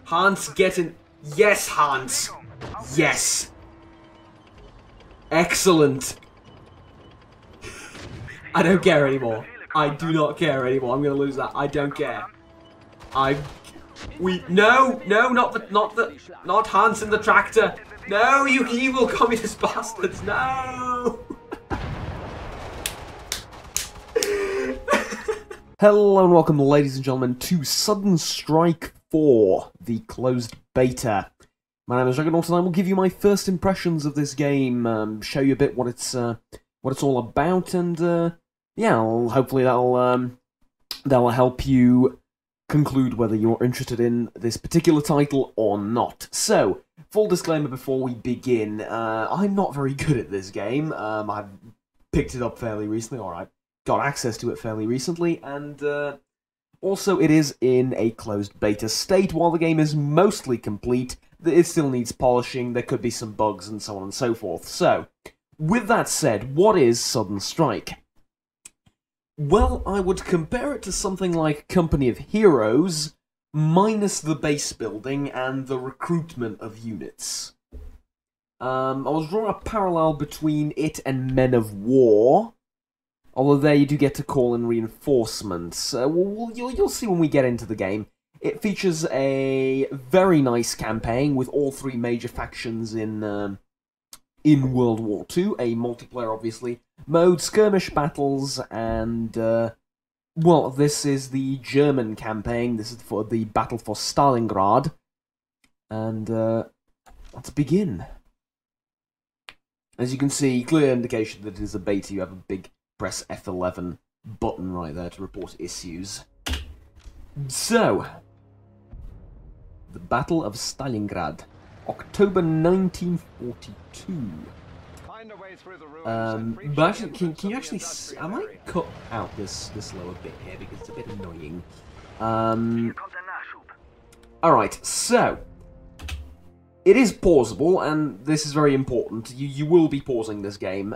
Hans, get in. Yes, Hans. Yes. Excellent. I don't care anymore. I do not care anymore. I'm gonna lose that. I don't care. No, not Hans in the tractor. No, you evil communist bastards. No. Hello and welcome, ladies and gentlemen, to Sudden Strike 4, the closed beta. My name is Dragon, and I will give you my first impressions of this game, show you a bit what it's all about, and yeah, hopefully that'll help you conclude whether you're interested in this particular title or not. So, full disclaimer before we begin: I'm not very good at this game. I've picked it up fairly recently, or I got access to it fairly recently, and also it is in a closed beta state. While the game is mostly complete, it still needs polishing, there could be some bugs, and so on and so forth. So, with that said, what is Sudden Strike? Well, I would compare it to something like Company of Heroes, minus the base building and the recruitment of units. I was drawing a parallel between it and Men of War, although there you do get to call in reinforcements. You'll see when we get into the game. It features a very nice campaign with all three major factions in World War II. A multiplayer, obviously, mode, skirmish battles, and well, this is the German campaign. This is for the battle for Stalingrad, and let's begin. As you can see, clear indication that it is a beta. You have a big press F11 button right there to report issues. So, the Battle of Stalingrad, October 1942. But actually, can you actually see, I might cut out this lower bit here because it's a bit annoying. Alright, so, it is pausable, and this is very important. You will be pausing this game,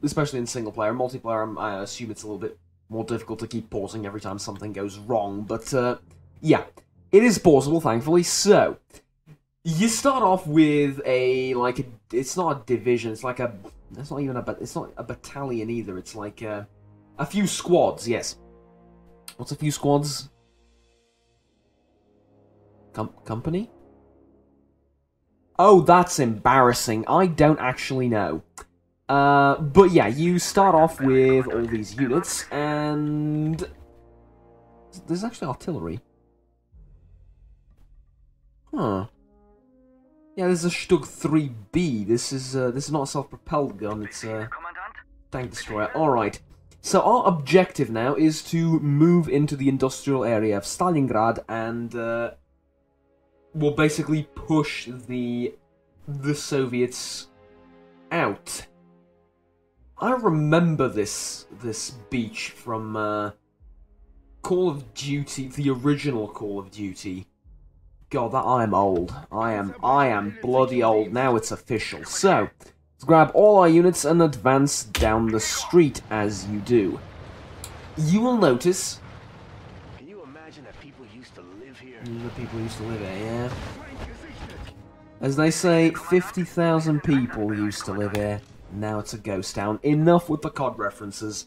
especially in single player. Multiplayer, I assume it's a little bit more difficult to keep pausing every time something goes wrong, but yeah, it is pausable, thankfully. So, you start off with it's not a division, it's not a battalion either, it's like a few squads, yes. What's a few squads? Company? Oh, that's embarrassing. I don't actually know. But yeah, you start off with all these units, and there's actually artillery. Huh. Yeah, this is a Stug 3B. This is not a self-propelled gun, it's a tank destroyer. Alright. So our objective now is to move into the industrial area of Stalingrad and we'll basically push the Soviets out. I remember this beach from Call of Duty, the original Call of Duty. God, that I am old. I am bloody old. Now it's official. So, let's grab all our units and advance down the street as you do. You will notice. Can you imagine that people used to live here? The people used to live here, yeah. As they say, 50,000 people used to live here. Now it's a ghost town. Enough with the COD references.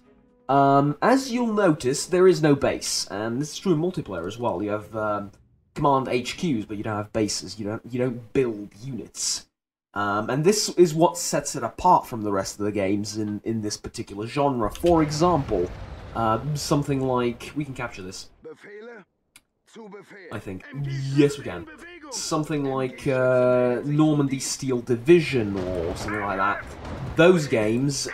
As you'll notice, there is no base, and this is true in multiplayer as well. You have command HQs, but you don't have bases. You don't build units. And this is what sets it apart from the rest of the games in this particular genre. For example, something like, we can capture this, I think. Yes, we can. Something like Normandy Steel Division or something like that. Those games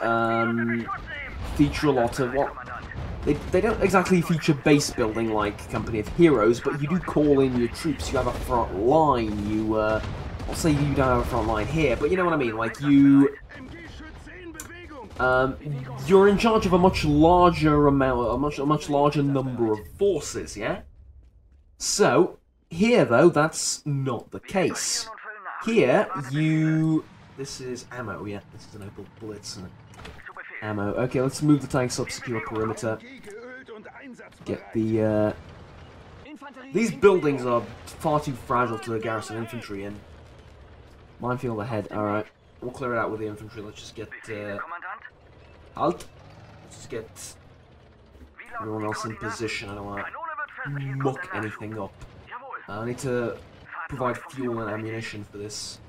feature a lot of what. They don't exactly feature base building like Company of Heroes, but you do call in your troops. You have a front line. I'll say you don't have a front line here, but you know what I mean. Like you're in charge of a much larger amount, a much larger number of forces. Yeah. So here, though, that's not the case. Here, this is ammo. Yeah, this is an Opel Blitz. Ammo. Okay, let's move the tanks up, secure perimeter. Get the These buildings are far too fragile to garrison infantry in. Minefield ahead. Alright. We'll clear it out with the infantry. Let's just get... halt! Let's just get everyone else in position. I don't want to muck anything up. I need to provide fuel and ammunition for this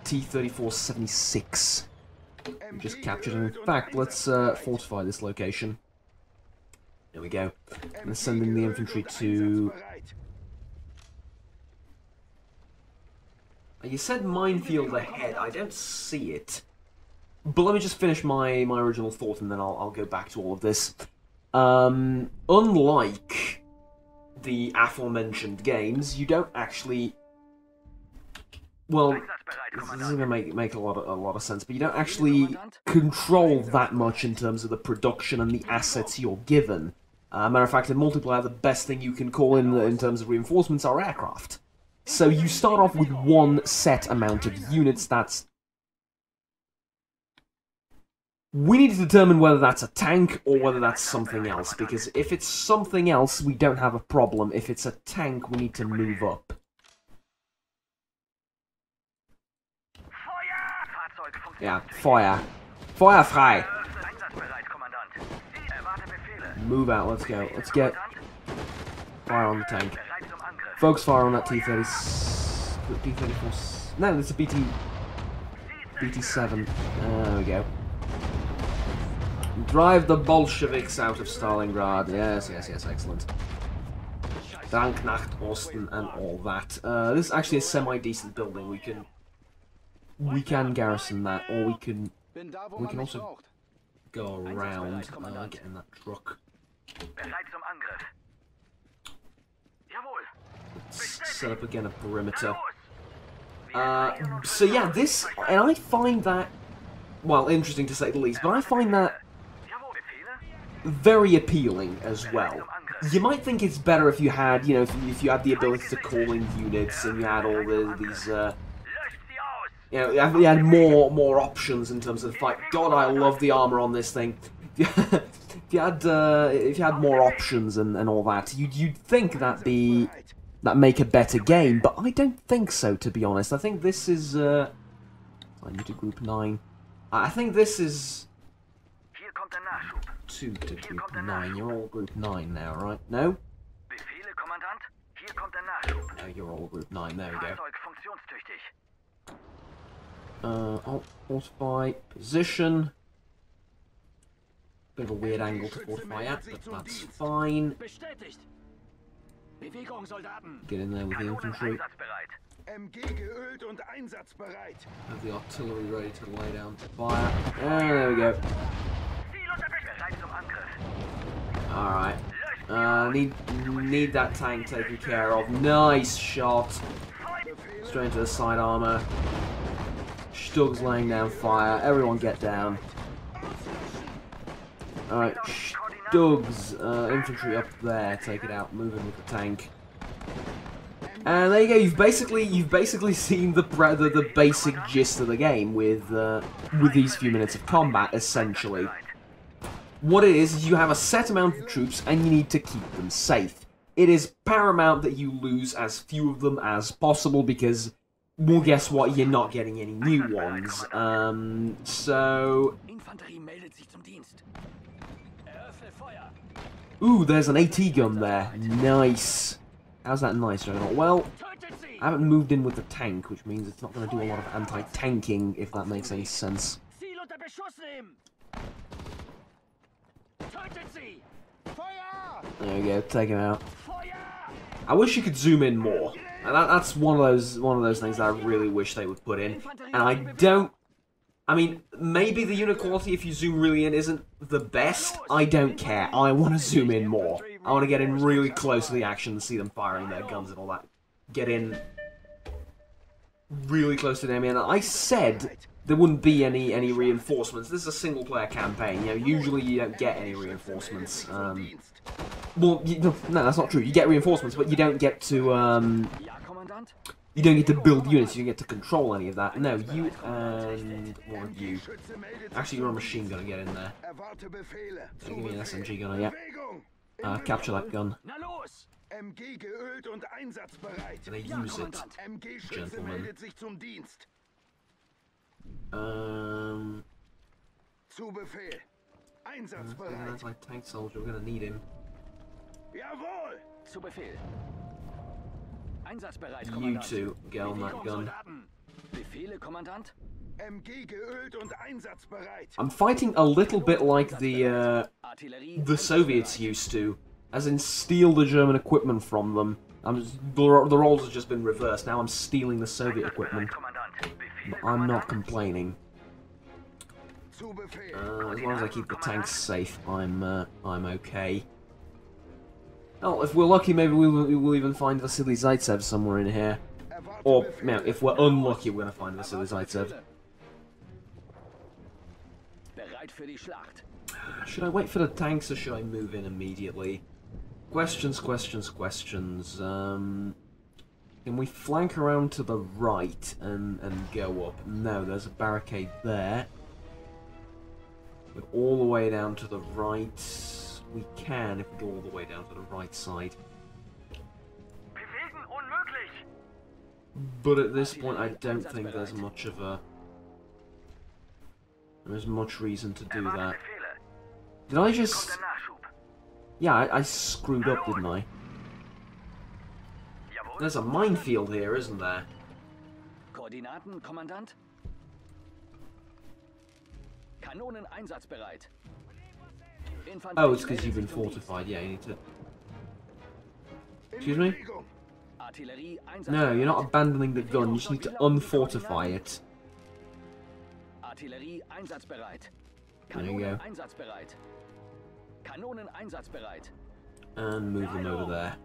T-34-76 we just captured. And in fact, let's fortify this location. There we go. And sending the infantry to... You said minefield ahead. I don't see it. But let me just finish my original thought, and then I'll go back to all of this. Unlike the aforementioned games, you don't actually... Well, this isn't going to make a lot of sense, but you don't actually control that much in terms of the production and the assets you're given. Matter of fact, in multiplayer, the best thing you can call in terms of reinforcements are aircraft. So you start off with one set amount of units. That's... We need to determine whether that's a tank or whether that's something else, because if it's something else, we don't have a problem. If it's a tank, we need to move up. Yeah, fire. Fire frei! Move out, let's go. Let's get fire on the tank. Focus fire on that T-34... No, it's a BT-7. There we go. Drive the Bolsheviks out of Stalingrad. Yes, yes, yes, excellent. Dank nach Osten and all that. This is actually a semi-decent building. We can garrison that, or we can also go around get in that truck. Let's set up again a perimeter. So yeah, this, and I find that, well, interesting to say the least, but I find that very appealing as well. You might think it's better if you had, you know, if you had the ability to call in units and you had all these, you know, you had more options in terms of the fight. God, I love the armor on this thing. If you had more options and all that, you'd think that make a better game, but I don't think so, to be honest. I think this is I need to group 9. I think this is 2 to group 9. You're all group 9 now, right? No? No, you're all group 9. There we go. Fortify position. Bit of a weird angle to fortify at, but that's fine. Get in there with the infantry. Have the artillery ready to lay down fire. There we go. Alright. Need that tank taken care of. Nice shot. Straight into the side armor. Stug's laying down fire. Everyone get down. Alright, Stug's infantry up there. Take it out. Move in with the tank. And there you go. You've basically seen the basic gist of the game with these few minutes of combat. Essentially, what it is you have a set amount of troops and you need to keep them safe. It is paramount that you lose as few of them as possible because, well, guess what? You're not getting any new ones. So. Ooh, there's an AT gun there. Nice. How's that nice, Juggernaut? Well, I haven't moved in with the tank, which means it's not going to do a lot of anti-tanking, if that makes any sense. There we go, take him out. I wish you could zoom in more. And that's one of those things that I really wish they would put in. And I don't. I mean, maybe the unit quality, if you zoom really in, isn't the best. I don't care. I want to zoom in more. I want to get in really close to the action and see them firing their guns and all that. Get in really close to the enemy. And I said there wouldn't be any reinforcements. This is a single-player campaign. You know, usually you don't get any reinforcements. Well, no, that's not true. You get reinforcements, but you don't get to you don't get to build units. You don't get to control any of that. No, you and one of you. Actually, you're a machine gunner. Get in there. So give me an SMG gunner. Yeah. Capture that gun. Na los! MG geölt und einsatzbereit. Can I use it, MG-Schütze gentlemen? meldet sich zum Dienst. Zu Befehl. Einsatzbereit. That's my tank soldier. We're gonna need him. Jawohl! Zu Befehl. Einsatzbereit, You Kommandant. two, get on that Bewegung, gun. Soldaten. Befehle, Kommandant? MG geölt und einsatzbereit. I'm fighting a little bit like the Artillerie. Soviets used to, as in steal the German equipment from them. The roles have just been reversed. Now I'm stealing the Soviet equipment. I'm not complaining. Zu Befehl. As long as I keep the tanks safe, I'm okay. Oh, if we're lucky, maybe we'll even find Vasily Zaitsev somewhere in here. Erwarte Or, Befehl. now, if we're unlucky, we're gonna find Vasily Zaitsev. Bereit für die Schlacht. Should I wait for the tanks or should I move in immediately? Questions, questions, questions. Can we flank around to the right and go up? No, there's a barricade there. But all the way down to the right. We can if we go all the way down to the right side. Bewegen unmöglich. But at this point, I don't think there's much of a... There's much reason to do that. Did I just... Yeah, I screwed up, didn't I? There's a minefield here, isn't there? Koordinaten, Kommandant? Kanonen einsatzbereit. Infantry Oh, it's because you've been meldet sich zum Dienst. fortified. Yeah, you need to... Excuse me? Bewegung. Artillerie No, you're not einsatzbereit. abandoning the gun. You just need to unfortify it. Artillerie einsatzbereit. There you Kanonen go. einsatzbereit. Kanonen einsatzbereit. And move them over there.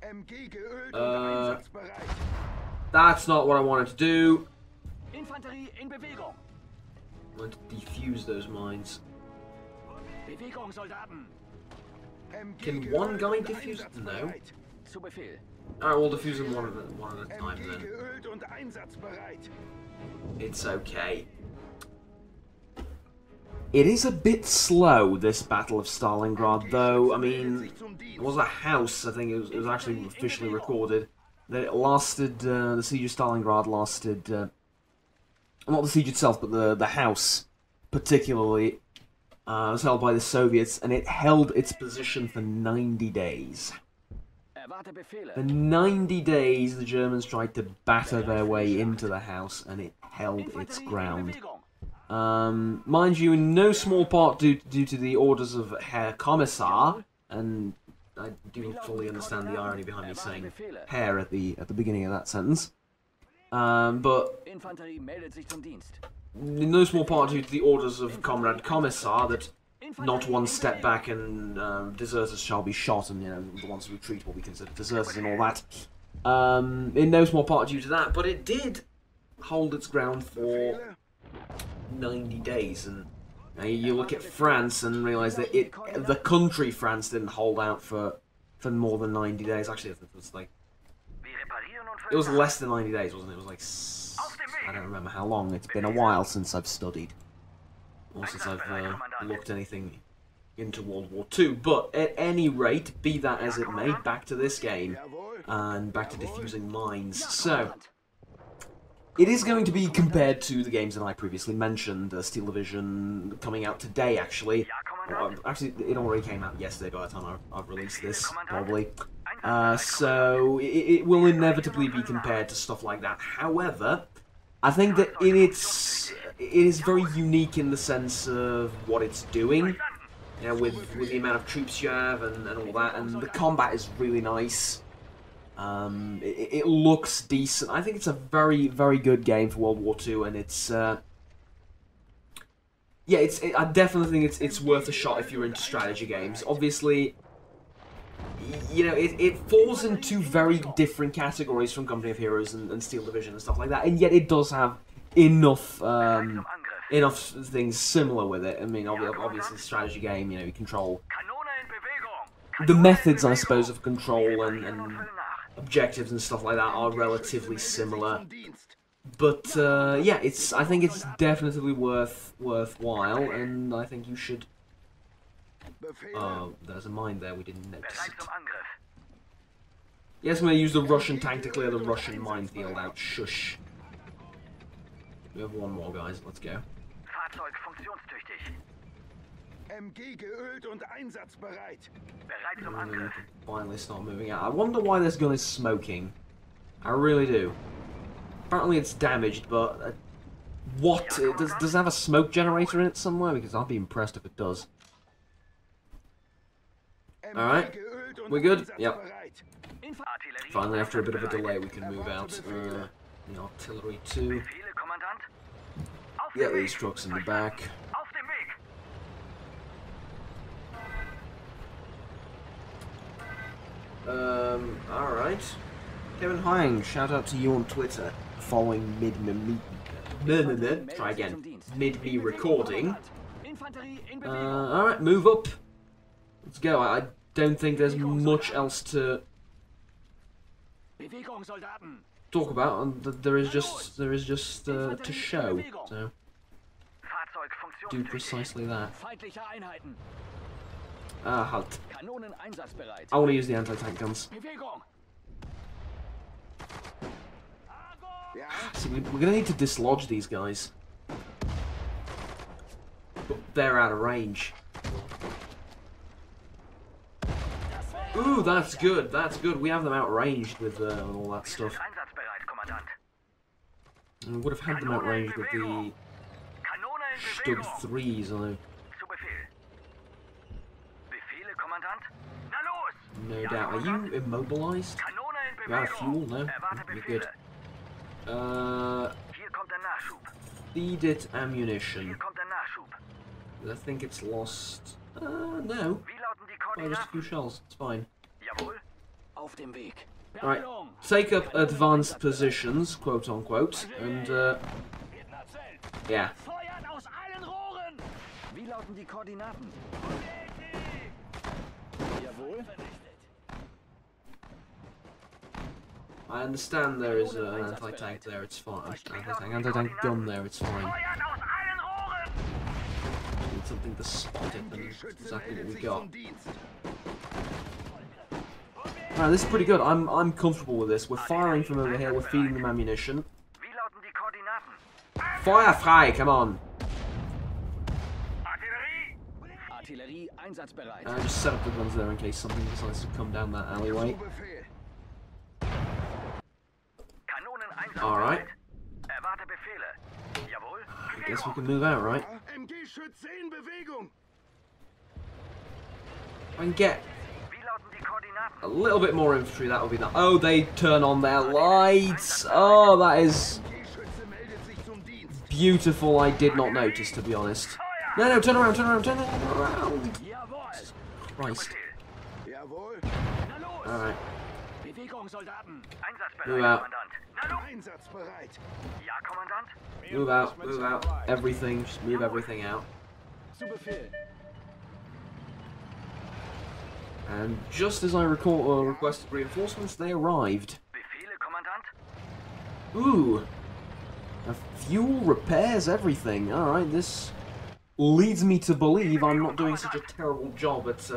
MG geölt und Äh. einsatzbereit. That's not what I wanted to do. Infanterie in Bewegung. I want to defuse those mines. Bewegung, Soldaten. MG Can geölt one guy und defuse it? No. einsatzbereit. Zu Befehl. Alright, we'll defuse them one at a time MG then. geölt und einsatzbereit. It's okay. It is a bit slow, this Battle of Stalingrad, though. I mean, it was a house, I think it was actually officially recorded. That it lasted, the siege of Stalingrad lasted, not the siege itself, but the house, particularly, was held by the Soviets, and it held its position for 90 days. Erwarte Befehle. For 90 days, the Germans tried to batter their way into the house, and it held its Infanterie in ground. Bewegung. Mind you, in no small part due to the orders of Herr Kommissar, and I do fully understand the irony behind me saying Herr at the beginning of that sentence. But Infanterie meldet sich zum Dienst. in no small part due to the orders of Comrade Kommissar that not one step back and deserters shall be shot, and the ones who retreat will be considered deserters and all that. In no small part due to that, but it did hold its ground for 90 days, and you look at France and realise that the country France didn't hold out for more than 90 days. Actually, it was like it was less than 90 days, wasn't it? It was like I don't remember how long. It's been a while since I've studied, or since I've looked anything into World War II. But at any rate, be that as it may, back to this game and back to defusing mines. So. It is going to be compared to the games that I previously mentioned, Steel Division coming out today, actually. Actually, it already came out yesterday by the time I've released this, probably. So, it will inevitably be compared to stuff like that. However, I think that it is very unique in the sense of what it's doing, with the amount of troops you have and all that, and the combat is really nice. It looks decent. I think it's a very, very good game for World War II, and it's yeah, I definitely think it's worth a shot if you're into strategy games. Obviously, it falls into very different categories from Company of Heroes and Steel Division and stuff like that, and yet it does have enough things similar with it. I mean, obviously, strategy game, you control the methods, I suppose, of control and objectives and stuff like that are relatively similar. But yeah, I think it's definitely worthwhile, and I think you should Befehle. Oh, there's a mine there, we didn't notice Bereit it. zum Angriff. Yes, I'm going to use the Russian tank to clear the Russian minefield out. Shush. We have one more, guys. Let's go. Fahrzeug funktionstüchtig. MG geölt und einsatzbereit. Bereit zum And then we Angriff. can finally start moving out. I wonder why this gun is smoking. I really do. Apparently it's damaged, but... what? Does it have a smoke generator in it somewhere? Because I'll be impressed if it does. MG Alright. geölt und We're good? Yep. einsatzbereit. Artillerie. Finally, after a bit of a delay, we can move out. The artillery too. Befehle, Kommandant. Auf Get dem these Weg. trucks in the back. Auf dem Weg. Alright. Kevin Hang, shout out to you on Twitter. Following try again. Mid-me recording. Infanterie in Bewegung. Alright, move up. Let's go. I don't think there's much else to Bewegung, Soldaten. talk about, and there is just to show. So Fahrzeug do funktionstüchtig. precisely that. Feindliche Einheiten. Halt. Kanonen einsatzbereit. I want to use the anti-tank guns. Bewegung. Ja, See, we're gonna need to dislodge these guys. But they're out of range. Ooh, that's good. That's good. We have them outranged with all that stuff. Einsatzbereit, Kommandant. And we would have had them outranged with the Kanone in Stug Bewegung. 3s, I know. Zu Befehl. Befehle, Kommandant. Na los! No Ja, doubt. Are Kommandant. you immobilized? Kanone in You're out of Bewegung. fuel? No? Erwarte You're Befehle. good. Hier kommt der Nachschub. Feed it ammunition. Hier kommt der Nachschub. I think it's lost. No. Wie lauten die Oh, just a few Koordinaten? shells. It's fine. Jawohl. Auf dem Weg. Right. Beeilung. Take up advanced positions, quote unquote, and yeah. Feuern aus allen Rohren. Wie lauten die Koordinaten? Jawohl. I understand there is an anti-tank there. It's fine. Anti-tank gun there. It's fine. Feuern aus allen Rohren. Need something to spot it, and die that's Schütze exactly what meldet we sich got. zum Dienst. Right, this is pretty good. I'm comfortable with this. We're firing from over here. We're feeding them ammunition. Wie lauten die Koordinaten? Fire frei! Come on. Artillerie. Artillerie einsatzbereit. Just set up the guns there in case something decides to come down that alleyway. Zu Befehl. Kanonen einsatzbereit. Alright. Erwarte Befehle. Jawohl. I guess we can move out, right? Ja, MG-Schütze in Bewegung. If I can get Wie lauten die Koordinaten? a little bit more infantry, that would be nice. Oh, they turn on their lights. Oh, that is MG-Schütze meldet sich zum Dienst. beautiful. I did not notice, to be honest. No, turn around, turn around, turn around. Jawohl. Christ. Jawohl. Na los. Alright, Bewegung, Soldaten. Einsatzbereit, Move out. Kommandant. Na los. Einsatzbereit. Ja, Kommandant. move out, move out. Everything, just move everything out. Zu Befehl. And just as I requested reinforcements, they arrived. Befehle, Kommandant. Ooh. A fuel repairs everything. Alright, this leads me to believe I'm not doing such a terrible job at,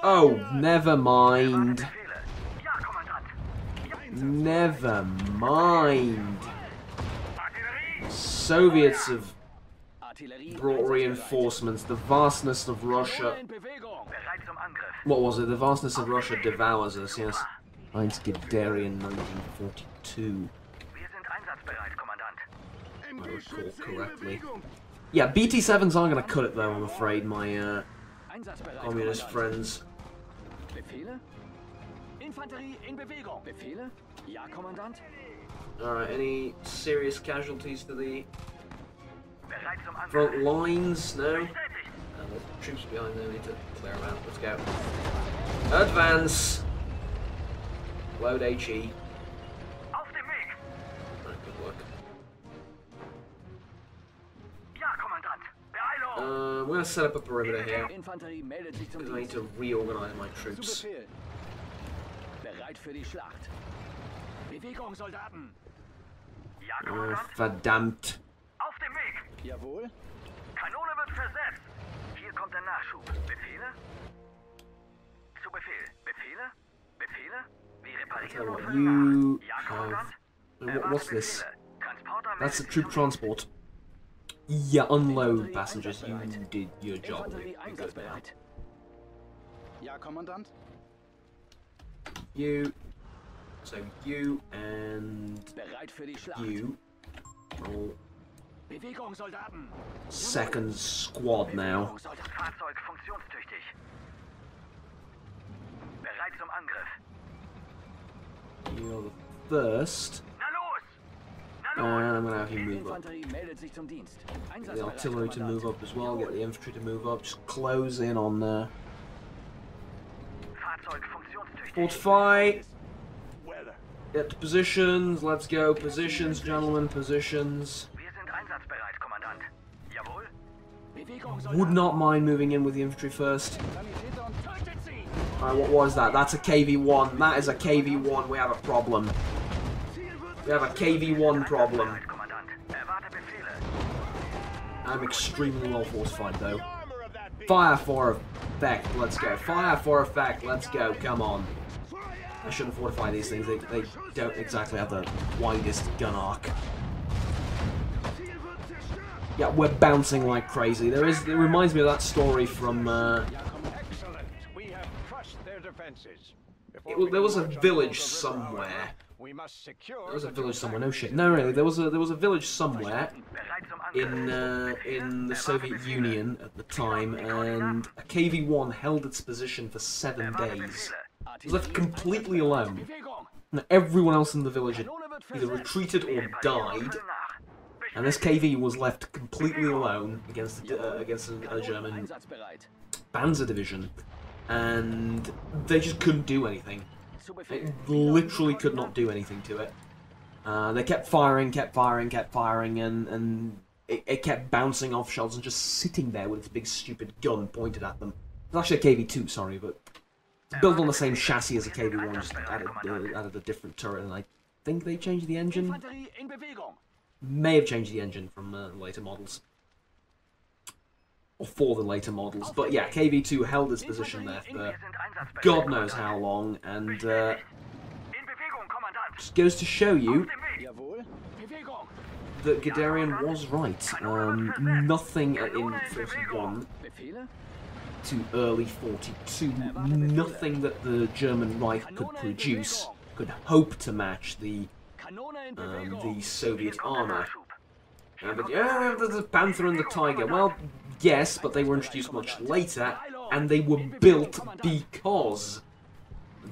Oh, never mind. Befehle. Ja, Kommandant. Never mind. Artillerie. Soviets have Artillerie. brought reinforcements. The vastness of Russia... In Bewegung. Bereit zum Angriff. What was it? The vastness of Russia devours us, yes. Heinz Guderian, 1942. Wir sind einsatzbereit, Kommandant. MG-Schütze in correctly. Bewegung. Yeah, BT-7s aren't going to cut it though, I'm afraid, my Einsatzbereit, communist Kommandant. friends. Befehle? Infanterie in Bewegung. Befehle? Ja, Kommandant. Alright, any serious casualties to the Bereit zum Angriff. front lines? No? Bestätigt. The troops behind there, we need to clear them out. Let's go. Advance! Load HE. Auf dem Weg. Right, good work. Ja, Kommandant. Beeilung. We're going to set up a perimeter here. Infanterie meldet sich zum Because I need Dienst. to reorganize my Zu troops. Befehl. Bereit für die Schlacht. Bewegung, Soldaten. Ja, Kommandant. Verdammt. Auf dem Weg. Jawohl. Kanone wird versetzt. Hier kommt kommt der Nachschub. Befehle? Zu Befehl. Befehle? Befehle? Wir reparieren nur für den You Ja, Kommandant. what's this? Transporter That's a meldet troop sich transport. Yeah, unload passengers. You did your job. Infanterie einsatzbereit. Ja, Kommandant. You. So you and Bereit für die Schlacht. you. All Bewegung, Soldaten. second squad now. Bewegung, Soldat. Fahrzeug funktionstüchtig. Bereit zum Angriff. You're the first. Na los! Na And los! I'm gonna have you move up. Infanterie meldet sich zum Dienst. Get the artillery to move up as well. Get the infantry to move up. Just close in on there. Fahrzeug funktionstüchtig. Fortify. Weather. Get to positions. Let's go. Positions, gentlemen. Positions. Wir sind einsatzbereit, Kommandant. Jawohl. Bewegung, Would Soldat. not mind moving in with the infantry first. Sanitäter und Tötet sie! Alright, what was that? That's a KV-1. That is a KV-1. We have a problem. We have a KV-1 problem. Bereit, Kommandant. Erwarte Befehle. I'm extremely well fortified, though. Fire for effect. Let's go. Fire for effect. Let's go. Come on. I shouldn't fortify these things. They don't exactly have the widest gun arc. Yeah, we're bouncing like crazy. It reminds me of that story from, Excellent. We have crushed their defenses. there was a village somewhere. We must secure There was a village somewhere. No shit. No, really. There was a village somewhere Bereit zum Angriff. in the Soviet Union at the time, and a KV-1 held its position for 7 days. It was left completely alone. Bewegung. And everyone else in the village had Kanone wird either versetzt. retreated or Wir died, reparieren nach. and this KV was left completely alone against a German Einsatzbereit. Panzer division, and they just couldn't do anything. Zu They Befehl. literally could not do anything to it. They kept firing, and it kept bouncing off shells and just sitting there with its big stupid gun pointed at them. It's actually a KV-2, sorry, but it's built on the same chassis as a KV-1, just added a different turret, and I think they changed the engine. Infanterie in Bewegung. May have changed the engine from later models. Or for the later models. But yeah, KV-2 held its position there for Wir sind einsatzbereit. God knows how long, and In Bewegung, Kommandant. just goes to show you Auf dem Weg. Jawohl. Bewegung. that Guderian was right. Nothing in 41 Befehle. to early 42, nothing that the German Reich could produce could hope to match the Kanone in Bewegung. the Soviet Hier kommt der armor. Nachschub. But yeah, the Panther and the Tiger. Well, yes, but they were introduced much later, and they were built because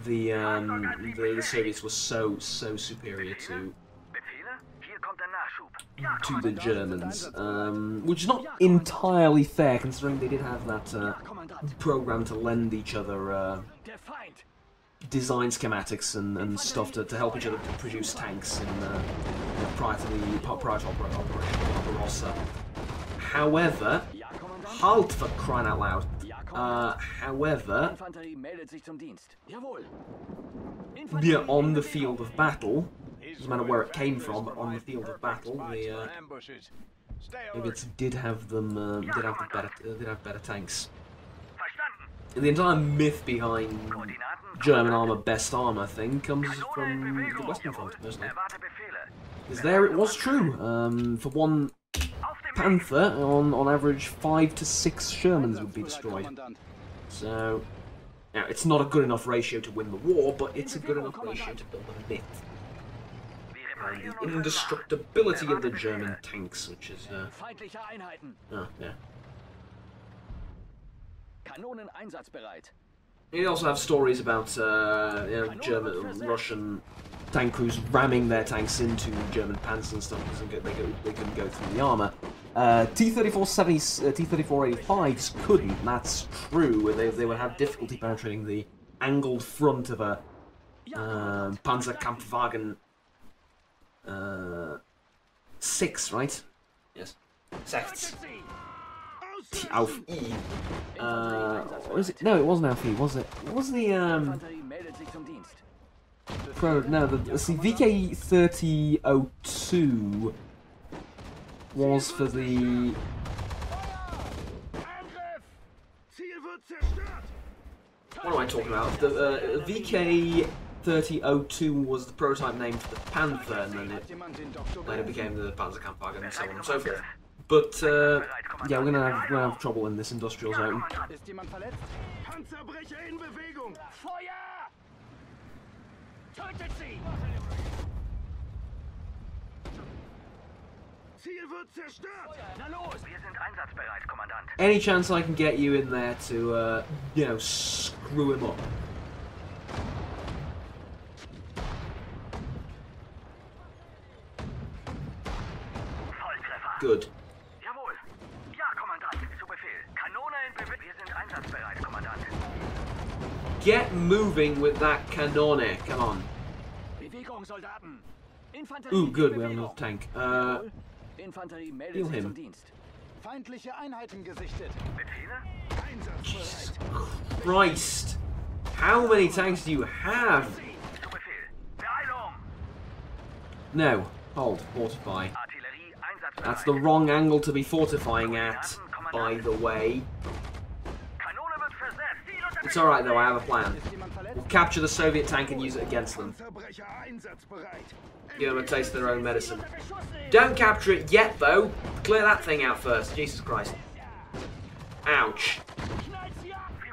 the Soviets were so superior to Befehle. Hier kommt der Nachschub. Ja, the Germans, which is not entirely fair considering they did have that Kommandant. program to lend each other Der Feind. design schematics and stuff to help each other produce tanks prior to Operation Barbarossa. However, Ja, Kommandant. halt for crying out loud. Ja, Kommandant. However, Infanterie meldet sich zum Dienst. Jawohl. yeah, on the field of battle, doesn't matter where it came from, but on the field of battle, the ambushes. Stay Soviets alert. did have better tanks. Verstanden. The entire myth behind Koordinaten. German armor, best armor thing comes Kanone in from the Bewegung. Western Front, personally. Erwarte Befehle. Because there it was true. For one Auf dem Weg. Panther, on average, 5 to 6 Shermans would be Einsatzbereit, destroyed. Kommandant. So, now it's not a good enough ratio to win the war, but it's a good enough ratio to build a myth. Wir And reparieren the nur für nach. indestructibility of the German tanks, which is, Feindliche Einheiten. oh, yeah. Kanonen einsatzbereit. You also have stories about German, Russian tank crews ramming their tanks into German panzers and stuff because they couldn't go through the armor. T-3470, T-3485s couldn't. That's true. They would have difficulty penetrating the angled front of a Panzerkampfwagen 6, right? Yes. 6. Auf E. Was it? No, it wasn't Auf E, was it? What was the Infanterie meldet sich zum Dienst. see, VK3002 was for the What am I talking about? The VK-3002 was the prototype name for the Panther, and then it later became the Panzerkampfwagen, and so on and so forth. But yeah, we're gonna have trouble in this industrial zone. Ist jemand verletzt? Panzerbrecher in Bewegung! Feuer! Tötet sie! Ziel wird zerstört! Na los! Wir sind einsatzbereit, Kommandant. Any chance I can get you in there to, you know, screw him up? Volltreffer. Good. Jawohl. Ja, Kommandant. Zu Befehl. Kanone in Bewegung. Wir sind einsatzbereit, Kommandant. Get moving with that Kanone. Come on. Bewegung, Soldaten! Infanterie Ooh, in good. We have Bewegung. enough tank. Jawohl. Infanterie heal meldet sich him. zum Dienst. Feindliche Einheiten gesichtet. Befehle? Einsatzbereit! Christ. How many tanks do you have? Zu Befehl. Beeilung! No. Hold. Fortify. Artillerie einsatzbereit. That's the wrong angle to be fortifying at, by the way. Kanone wird versetzt. Ziel unter It's alright though, I have a plan. Ist jemand verletzt? We'll capture the Soviet tank and use it against them. Panzerbrecher einsatzbereit! Give them a taste of their own medicine. Don't capture it yet though. Clear that thing out first. Jesus Christ. Ouch.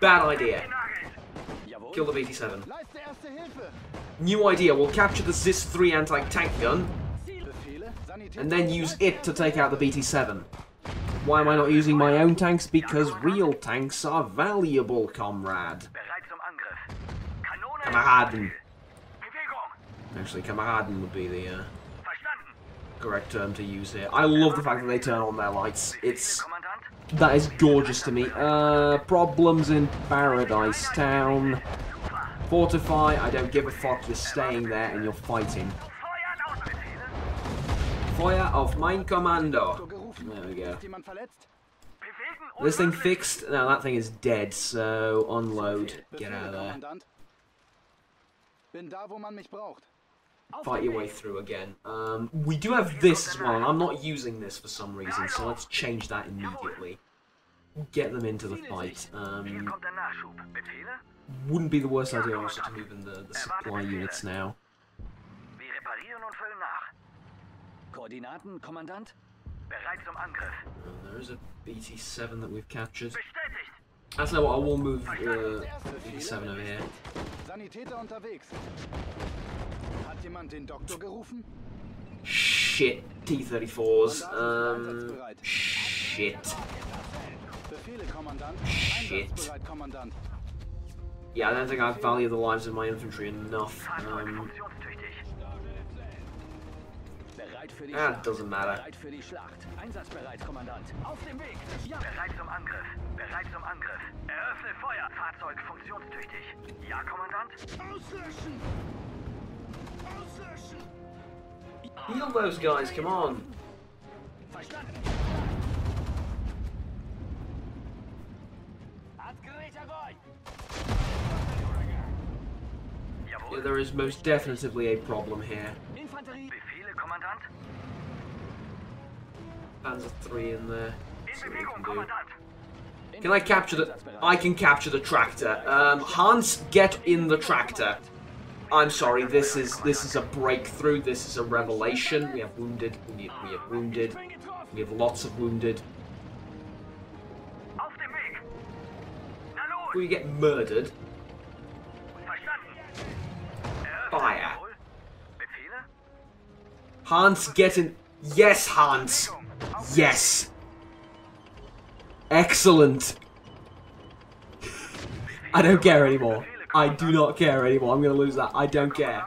Bad idea. Jawohl. Kill the BT-7. Leiste erste Hilfe. New idea. We'll capture the ZIS-3 anti-tank gun Befehle. Sanität. and then use it to take out the BT-7. Why am I not using my own tanks? Because real tanks are valuable, comrade. Bereit zum Angriff. Kanone in Kameraden. Bewegung. Actually, Kameraden would be the Verstanden. correct term to use here. I love the fact that they turn on their lights. It's Kommandant. that is gorgeous to me. Problems in Paradise Town. Fortify. I don't give a fuck. You're staying there and you're fighting. Feuern aus. Befehle. Fire of mein Kommando. Gerufen. There we go. Ist jemand verletzt? Bewegen This thing unmöglich. fixed? No, that thing is dead, so unload. Get out of there. Kommandant. Bin da, wo man mich braucht. Fight your way through again. We do have this as well, and I'm not using this for some reason, so let's change that immediately. Get them into the fight. Hier kommt der Nachschub. Befehle? Wouldn't be the worst idea also to move in the supply units now. Wir reparieren und füllen nach. Koordinaten, Kommandant? Bereit zum Angriff. There is a BT-7 that we've captured. Bestätigt. That's not what I will move BT-7 over here. Sanitäter unterwegs. Hat jemand den Doktor gerufen? Shit. T-34s. Shit. Befehle, Kommandant. Shit. Einsatzbereit, Kommandant. Yeah, I don't think I value the lives of my infantry enough. Fahrzeug funktionstüchtig. Bereit für die That Schlacht. doesn't matter. Bereit für die Schlacht. Einsatzbereit, Kommandant. Auf dem Weg. Ja. Bereit zum Angriff. Bereit zum Angriff. Eröffne Feuer. Fahrzeug funktionstüchtig. Ja, Kommandant. Auslöschen! Auslöschen! Heal those guys, come on. Verstanden. Abgerät Agoi. Jawohl. Yeah, there is most definitively a problem here. Infanterie. Befehle, Kommandant. Panzer 3 in there. In See what we Bewegung, can do. Kommandant. Can I capture the... I can capture the tractor. Hans, get in the tractor. I'm sorry, this is a breakthrough. This is a revelation. We have wounded. We have wounded. We have lots of wounded. Auf dem Weg. Na los. We get murdered. Verstanden. Eröffne. Fire. Jawohl. Befehle? Hans, get in... Yes, Hans. Yes. Excellent. I don't care anymore. I do not care anymore. I'm gonna lose that. I don't care.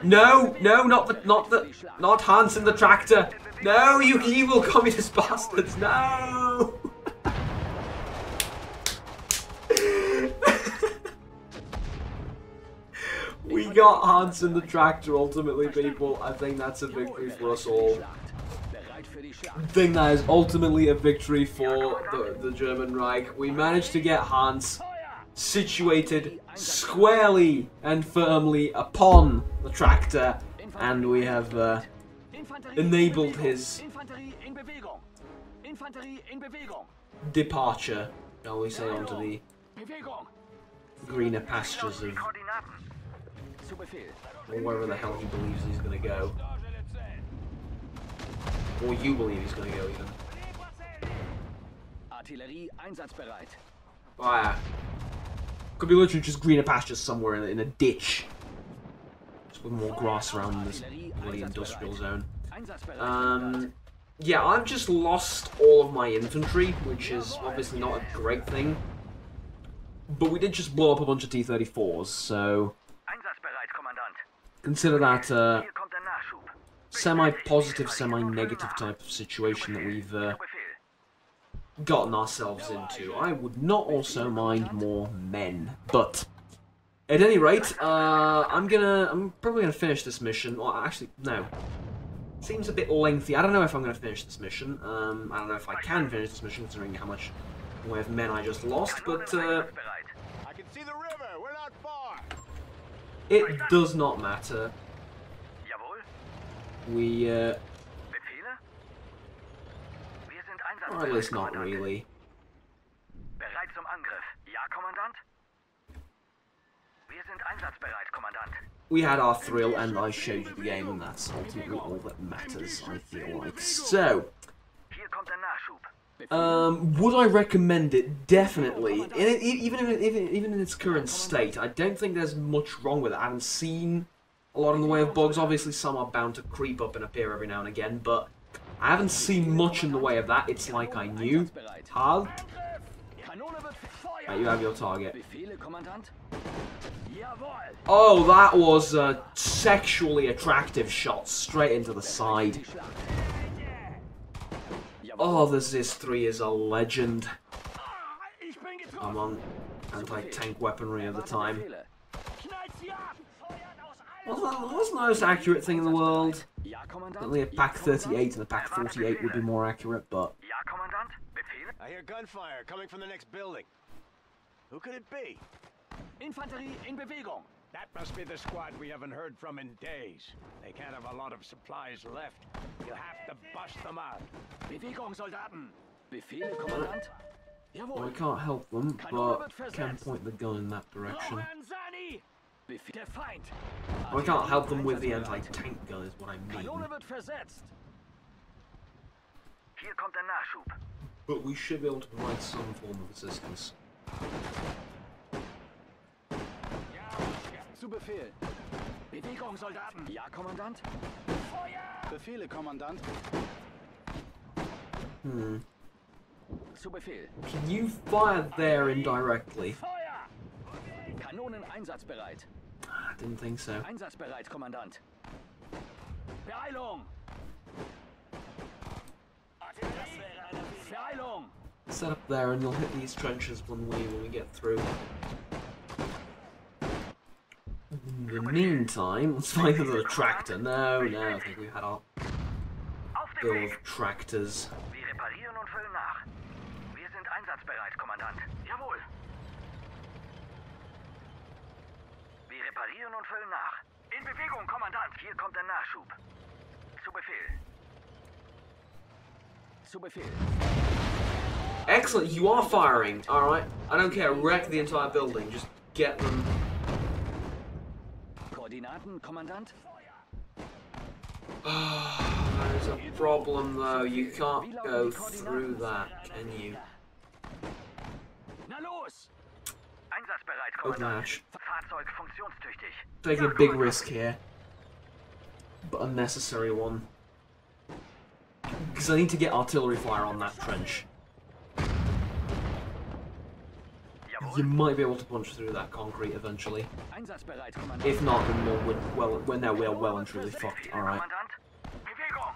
No, not Hans in the tractor. No, you evil communist bastards. No. We got Hans in the tractor ultimately, people. I think that's a victory for us all. Bereit für die Schlacht. I think that is ultimately a victory for the German Reich. We managed to get Hans situated squarely and firmly upon the tractor, and we have Infanterie enabled in Bewegung. his Infanterie in Bewegung. Infanterie in Bewegung. departure, shall we say, onto the Bewegung! greener pastures of Koordinaten. Zu Befehl. or wherever the hell he believes he's going to go. Or you believe he's going to go, even. Artillerie einsatzbereit. Oh, yeah. Could be literally just greener pastures somewhere in a ditch. Just with more grass around this bloody industrial zone. Einsatzbereit. Yeah, I've just lost all of my infantry, which is obviously not a great thing. But we did just blow up a bunch of T-34s, so Einsatzbereit, Kommandant. consider that Hier kommt der Nachschub. semi-positive, semi-negative type of situation that we've Zu Befehl. gotten ourselves into. I would not also mind more men, but at any rate, I'm probably gonna finish this mission. Well, actually, no. Seems a bit lengthy. I don't know if I'm gonna finish this mission. I don't know if I can finish this mission considering how much in the way of men I just lost, but Bereit. I can see the river. We're not far. it does not matter. Jawohl. We, Befehle? Wir sind or at least einsatzbereit, not Kommandant. really. Bereit zum Angriff. Ja, Kommandant? Wir sind einsatzbereit, Kommandant. We had our thrill, and I showed you the game, and that's ultimately all that matters, I feel like. So, Hier kommt der Nachschub. would I recommend it? Definitely. Even in its current state, I don't think there's much wrong with it. I haven't seen a lot in the way of bugs. Obviously, some are bound to creep up and appear every now and again, but I haven't seen much in the way of that. It's like I knew. Hal, Kanone wird Feuer. you have your target. Befehle, Kommandant. Jawohl. Oh, that was a sexually attractive shot straight into the side. Die Schlacht. Oh, this IS-3 is a legend Ich bin getroffen. among anti-tank weaponry of the time. Befehle. Knallt sie ab. Wasn't the most accurate thing in the world. Ja, Kommandant. Only a Pack 38 and a Pack 48 would be more accurate, but Ja, Kommandant. Befehle? I hear gunfire coming from the next building. Who could it be? Infanterie in Bewegung. That must be the squad we haven't heard from in days. They can't have a lot of supplies left. You'll have to bust them out. Bewegung, Soldaten. Befehle, Kommandant. well, Jawohl. I can't help them, but can point the gun in that direction. Ranzani! Befehl der Feind. I can't help them with the anti-tank gun is what I mean. Kanone wird versetzt. Hier kommt der Nachschub. But we should be able to provide some form of assistance. Zu Befehl. Bewegung, Soldaten. Ja, Kommandant. Befehle, Kommandant. Zu Befehl. Can you fire there indirectly? Kanonen einsatzbereit. I didn't think so. Einsatzbereit, Kommandant. Beeilung. Beeilung. Set up there and you'll hit these trenches when we get through. In the meantime, let's find another tractor. No, I think we've had our Auf dem fill Weg. of tractors. Wir reparieren und füllen nach. Wir sind einsatzbereit, Kommandant. Jawohl. Wir reparieren und füllen nach. In Bewegung, Kommandant. Hier kommt der Nachschub. Zu Befehl. Zu Befehl. Excellent, you are firing. Alright, I don't care, wreck the entire building, just get them. Koordinaten, Kommandant. There's a problem though, you can't go through that, can you? Na los! Einsatzbereit, Open Kommandant. hatch. Fahrzeug funktionstüchtig. Taking a big risk here. But unnecessary one. Because I need to get artillery fire on that trench. You might be able to punch through that concrete eventually. Einsatzbereit, Kommandant. If not, then we're well and truly fucked. Alright. Kommandant. Bewegung.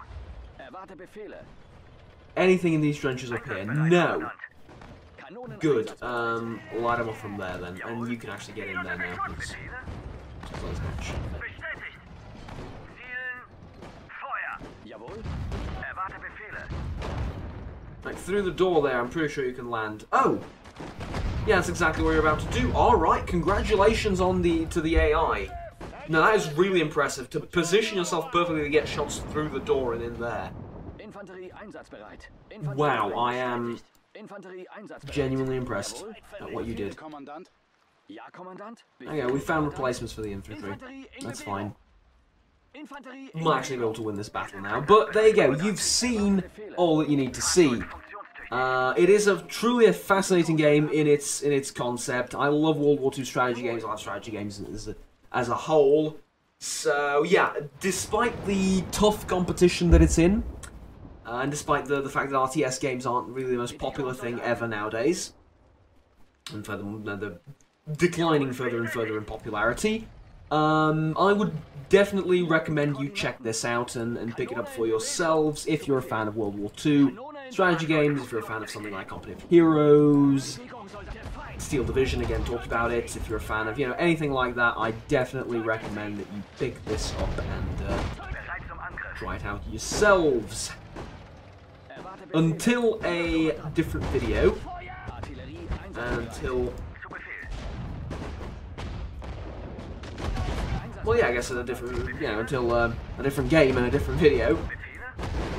Erwarte Befehle. Anything in these trenches up here? No! Kanonen Good. einsatzbereit. Light them up from there then, and you can actually get in there now. It's Befehle? not as much. Bestätigt. Zielen. Feuer. Jawohl. Erwarte Befehle. Like, through the door there, I'm pretty sure you can land. Oh! Yeah, that's exactly what you're about to do. Alright, congratulations to the AI. Now that is really impressive, to position yourself perfectly to get shots through the door and in there. Infanterie einsatzbereit. Infanterie Wow, I am Infanterie einsatzbereit. Genuinely impressed Jawohl. at what you did. Kommandant. Ja, Kommandant. Okay, we found replacements for the infantry. Infanterie in That's Bewegung. fine. Infanterie We in might actually be able to win this battle now. But there you go. You've seen all that you need to see. It is truly a fascinating game in its concept. I love World War II strategy games. I love strategy games as a whole. So yeah, despite the tough competition that it's in, and despite the fact that RTS games aren't really the most popular thing ever nowadays, and furthermore, they're declining further and further in popularity, I would definitely recommend you check this out and pick it up for yourselves if you're a fan of World War II strategy games, if you're a fan of something like Company of Heroes, Steel Division, again, talked about it. If you're a fan of, anything like that, I definitely recommend that you pick this up and try it out yourselves. Until a different video, well, yeah, I guess a different, until a different game and a different video.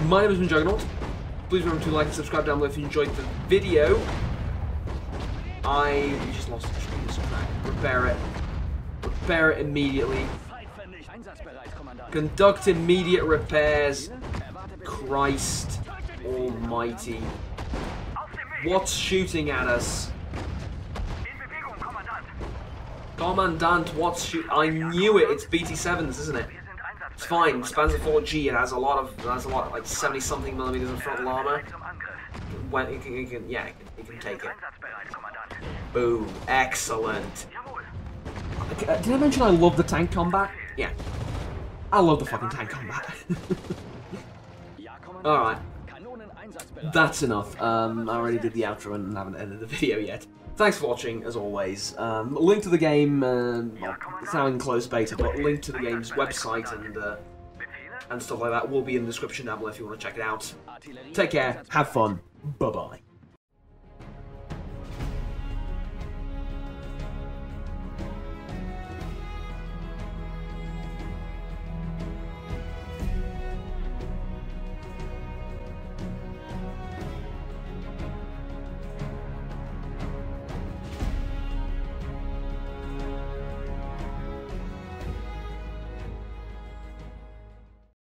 My name has been Juggernaut. Please remember to like and subscribe down below if you enjoyed the video. You just lost the screen track. Repair it. Repair it immediately. Conduct immediate repairs. Christ almighty. What's shooting at us? Commandant, what's shooting? I knew it. It's BT-7s, isn't it? It's fine. Panzer 4G. It has a lot, like 70-something millimeters of frontal armor. It can take it. Boom. Excellent. Did I mention I love the tank combat? Yeah. I love the fucking tank combat. Alright. That's enough. I already did the outro and haven't edited the video yet. Thanks for watching, as always. Link to the game, well, it's now in closed beta, but link to the game's website and stuff like that will be in the description down below if you want to check it out. Take care, have fun, bye-bye.